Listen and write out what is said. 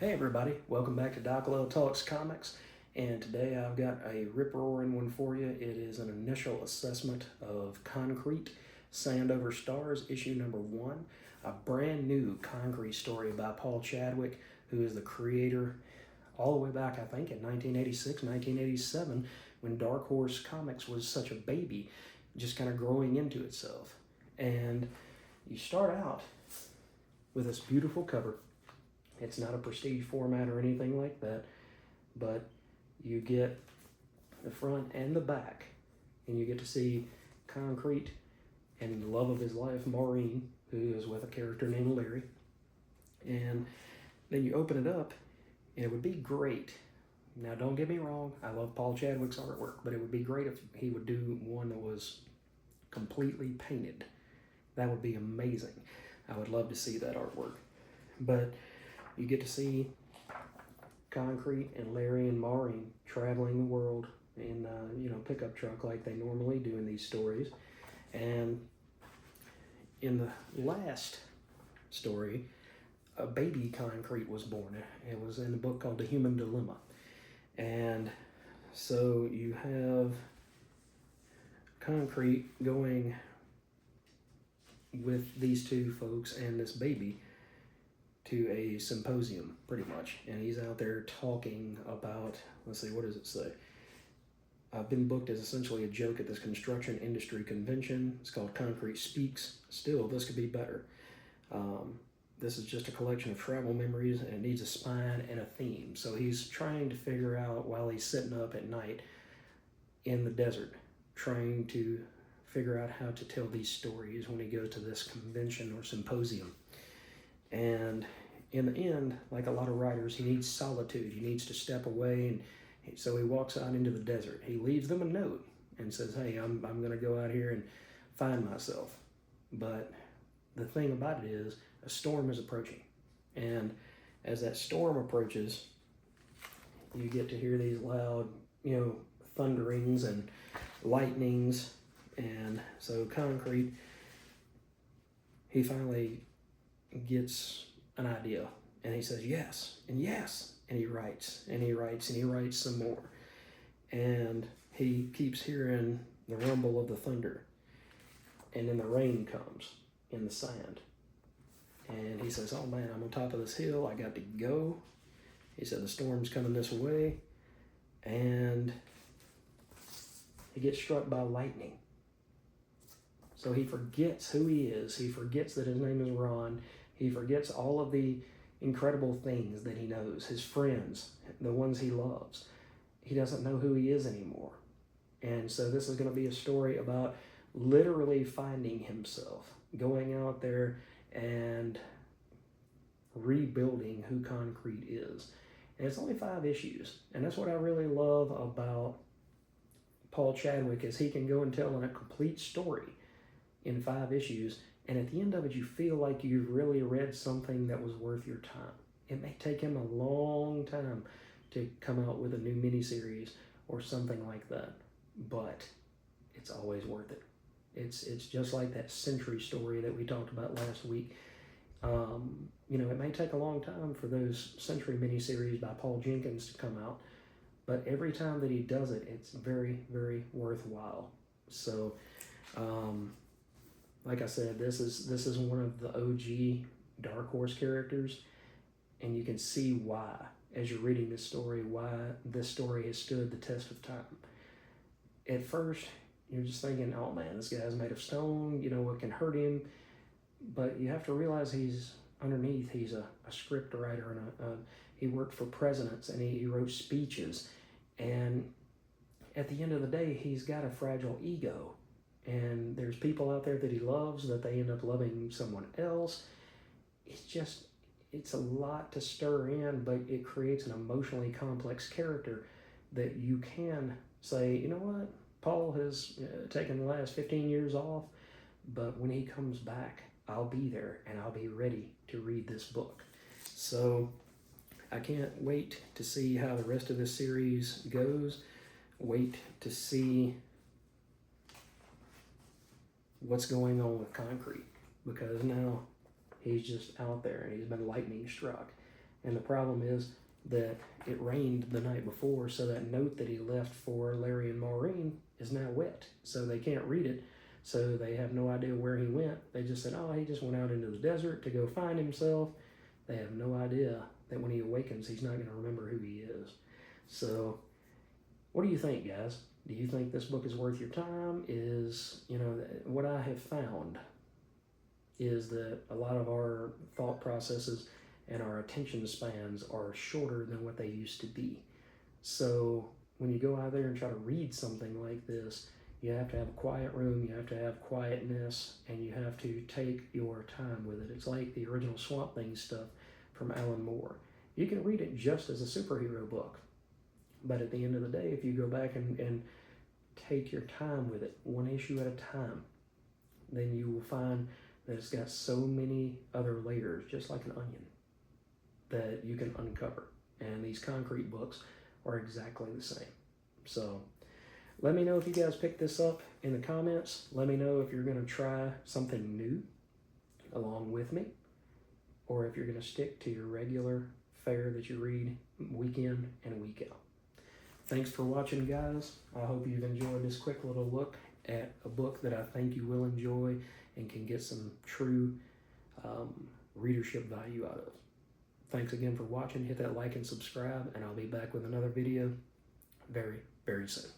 Hey everybody, welcome back to Doc Love Talks Comics, and today I've got a rip-roaring one for you. It is an initial assessment of Concrete, Sand Over Stars, issue number 1, a brand new Concrete story by Paul Chadwick, who is the creator all the way back, I think, in 1986, 1987, when Dark Horse Comics was such a baby, just kind of growing into itself. And you start out with this beautiful cover. It's not a prestige format or anything like that, but you get the front and the back, and you get to see Concrete and the love of his life, Maureen, who is with a character named Larry. And then you open it up, and it would be great. Now, don't get me wrong, I love Paul Chadwick's artwork, but it would be great if he would do one that was completely painted. That would be amazing. I would love to see that artwork. But you get to see Concrete and Larry and Maureen traveling the world in pickup truck like they normally do in these stories. And in the last story, a baby Concrete was born. It was in a book called The Human Dilemma. And so you have Concrete going with these two folks and this baby to a symposium, pretty much. And he's out there talking about, let's see, what does it say? I've been booked as essentially a joke at this construction industry convention. It's called Concrete Speaks. Still, this could be better. This is just a collection of travel memories, and it needs a spine and a theme. So he's trying to figure out, while he's sitting up at night in the desert, trying to figure out how to tell these stories when he goes to this convention or symposium. And in the end, like a lot of writers, he needs solitude. He needs to step away, and so he walks out into the desert. He leaves them a note and says, hey, I'm going to go out here and find myself. But the thing about it is, a storm is approaching. And as that storm approaches, you get to hear these loud, thunderings and lightnings. And so Concrete, he finally gets an idea, and he says yes, and yes, and he writes, and he writes, and he writes some more. And he keeps hearing the rumble of the thunder, and then the rain comes in the sand. And he says, oh man, I'm on top of this hill, I got to go. He said, the storm's coming this way. And he gets struck by lightning. So he forgets who he is. He forgets that his name is Ron. He forgets all of the incredible things that he knows, his friends, the ones he loves. He doesn't know who he is anymore. And so this is going to be a story about literally finding himself, going out there and rebuilding who Concrete is. And it's only 5 issues. And that's what I really love about Paul Chadwick, is he can go and tell a complete story in 5 issues, and at the end of it, you feel like you've really read something that was worth your time. It may take him a long time to come out with a new miniseries or something like that, but it's always worth it. It's just like that Century story that we talked about last week. It may take a long time for those Century miniseries by Paul Jenkins to come out, but every time that he does it, it's very, very worthwhile. So, like I said, this is one of the OG Dark Horse characters, and you can see why, as you're reading this story, why this story has stood the test of time. At first, you're just thinking, oh man, this guy's made of stone, what can hurt him? But you have to realize he's a script writer, and he worked for presidents, and he wrote speeches. And at the end of the day, he's got a fragile ego. And there's people out there that he loves that they end up loving someone else. It's a lot to stir in, but it creates an emotionally complex character that you can say, you know what, Paul has taken the last 15 years off, but when he comes back, I'll be there and I'll be ready to read this book. So I can't wait to see how the rest of this series goes. Wait to see what's going on with Concrete, because now he's just out there and he's been lightning struck, And the problem is that it rained the night before, so that note that he left for Larry and Maureen is now wet. So they can't read it. So they have no idea where he went. They just said, oh, he just went out into the desert to go find himself. They have no idea that when he awakens, he's not going to remember who he is. So what do you think, guys? Do you think this book is worth your time? What I have found is that a lot of our thought processes and our attention spans are shorter than what they used to be. So when you go out there and try to read something like this, you have to have a quiet room, you have to have quietness, and you have to take your time with it. It's like the original Swamp Thing stuff from Alan Moore. You can read it just as a superhero book, but at the end of the day, if you go back and take your time with it, one issue at a time, then you will find that it's got so many other layers, just like an onion, that you can uncover. And these concrete books are exactly the same. So let me know if you guys picked this up in the comments. Let me know if you're going to try something new along with me, or if you're going to stick to your regular fare that you read week in and week out. Thanks for watching, guys. I hope you've enjoyed this quick little look at a book that I think you will enjoy and can get some true readership value out of. Thanks again for watching. Hit that like and subscribe, and I'll be back with another video very, very soon.